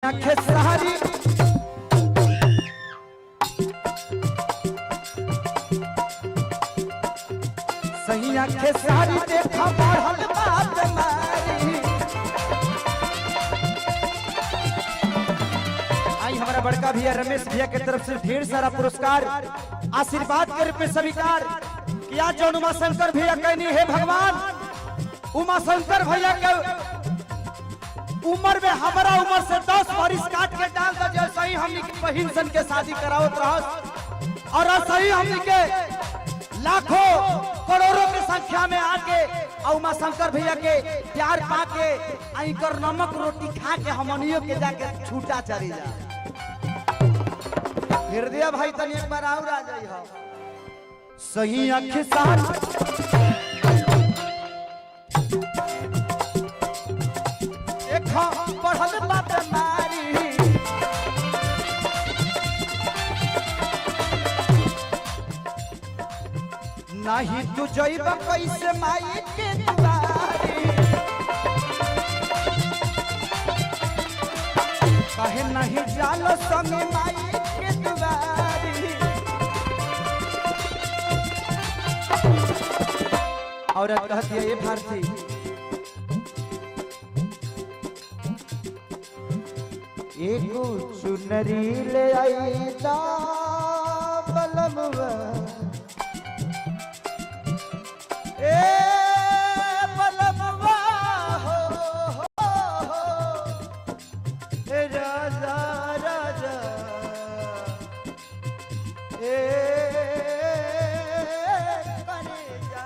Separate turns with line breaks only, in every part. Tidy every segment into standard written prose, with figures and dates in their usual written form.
सैया खेसारी सैया खेसारी देखा बढ़ल बात मारी। आई हमारा बड़का भैया रमेश भैया के तरफ से ढेर सारा पुरस्कार आशीर्वाद के रूप में स्वीकार किया। जो उमा शंकर भैया कहनी है भगवान उमा शंकर भैया के उम्र में हमारा उम्र से 10 बरिस काट के डाल दो। जैसे ही हमनी की बहिन सन के शादी करावत रहस और ऐसे ही हमनी के लाखों करोड़ों की संख्या में आके उमा शंकर भैया के प्यार पाके आइकर नमक रोटी खा के हमनियों के जाके छूटा चली जा। हृदय भाई तनी एक बार और आ जाई हो सही आंखें साथ बढ़ल बात मारी। नहीं तू जइब कैसे माई के दुआरी कहे नहीं जालो संग माई के दुआरी। और कहती है ये भारती एगो चुनरी ले आई दा बलमवा ए बलमवा हो ए राजा राजा ए करेजा।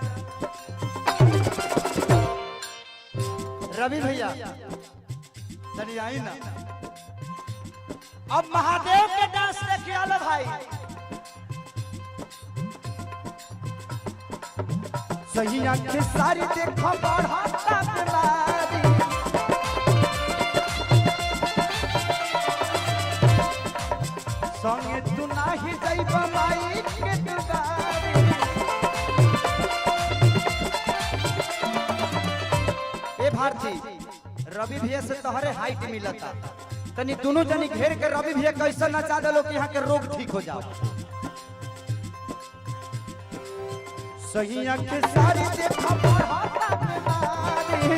रवि भैया चलिए आई ना अब महादेव के डांस देखिए आलो भाई। सही आंखें सारी देखो बढ़ाता बीमारी संगे तू नाही जाइब माई के दुआरी। ए भारती रवि भैया से तोहरे हाइट मिलता तनी दोनों जनी घेर के रवि भैया कैसा नचा दलो कि यहाँ के रोग ठीक हो जाओ। सही आंखें सारी देखा बढ़ाता बीमारी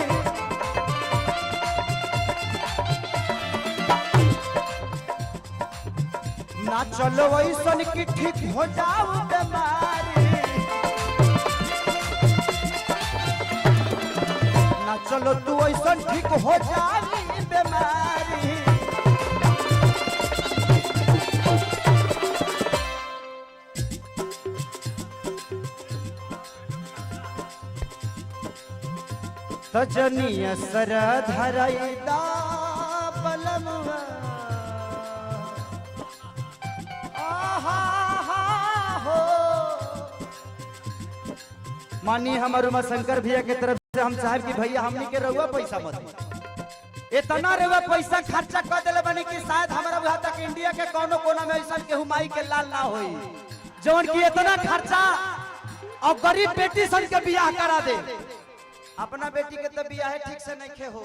ना चलो ऐसन की ठीक हो जाओ बीमारी ना चलो तू ऐसन ठीक हो जाई बीमारी। सजनिया सर धरैदा बलमवा हो मानी हमारे उमा शंकर भैया के तरफ से हम साहब की भैया हमनी के रहुआ पैसा मत इतना रहुआ पैसा खर्चा कर दिले बनी कि शायद हमारा बुझा तक इंडिया के कोनो कोना में ऐसा के हुमाई के लाल ना होई जवन की इतना खर्चा और गरीब बेटी सन के बियाह करा दे। अपना बेटी के तो बियाह ठीक से नहीं खे हो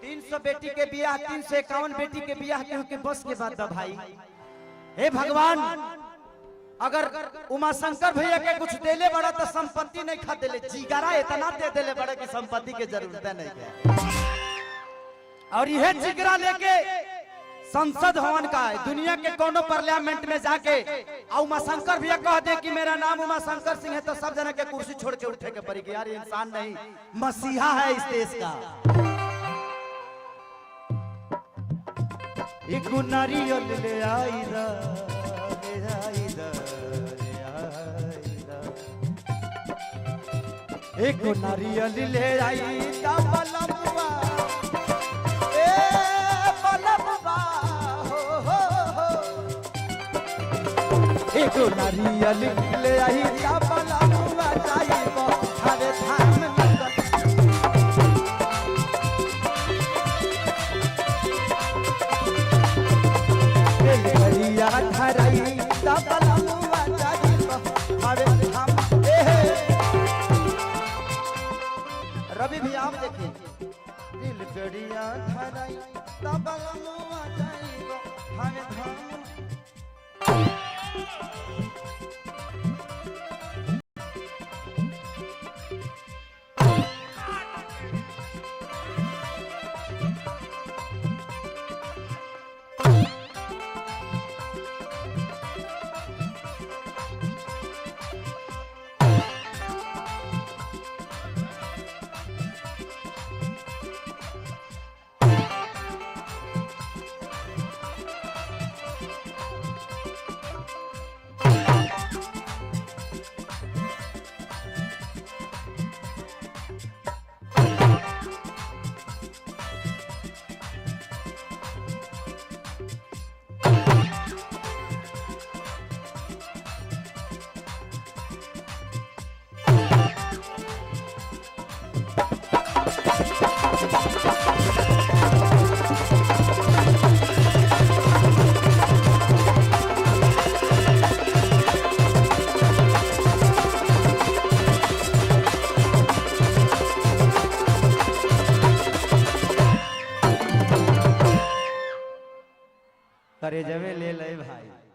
300 बेटी के बियाह 351 बेटी के बियाह के बस के बाद भाई। हे भगवान अगर उमा शंकर भैया के कुछ देले बड़ा तो संपत्ति नहीं खा देले जिगरा इतना दे देले बड़ा कि संपत्ति के जरूरत नहीं है। और यह जिगरा लेके संसद भवन का है दुनिया के कोनो पार्लियामेंट में जाके उमा शंकर भैया कह दे कि मेरा नाम उमा शंकर सिंह है तो सब जना के कुर्सी छोड़ के उठे के पड़ेगी। यार इंसान नहीं मसीहा है इस देश का। एक नारियल ले आई दा एक नारियल ले आई दा बलमवा ए बलमवा एक नारियल ले आई दा बलमवा जाइबो हरे धाम धरई दा बलमवा जाइबो हरे धाम। रवि भी आप देखिए दिल गड़िया धरई दा बलमवा करे जवे ले ले भाई।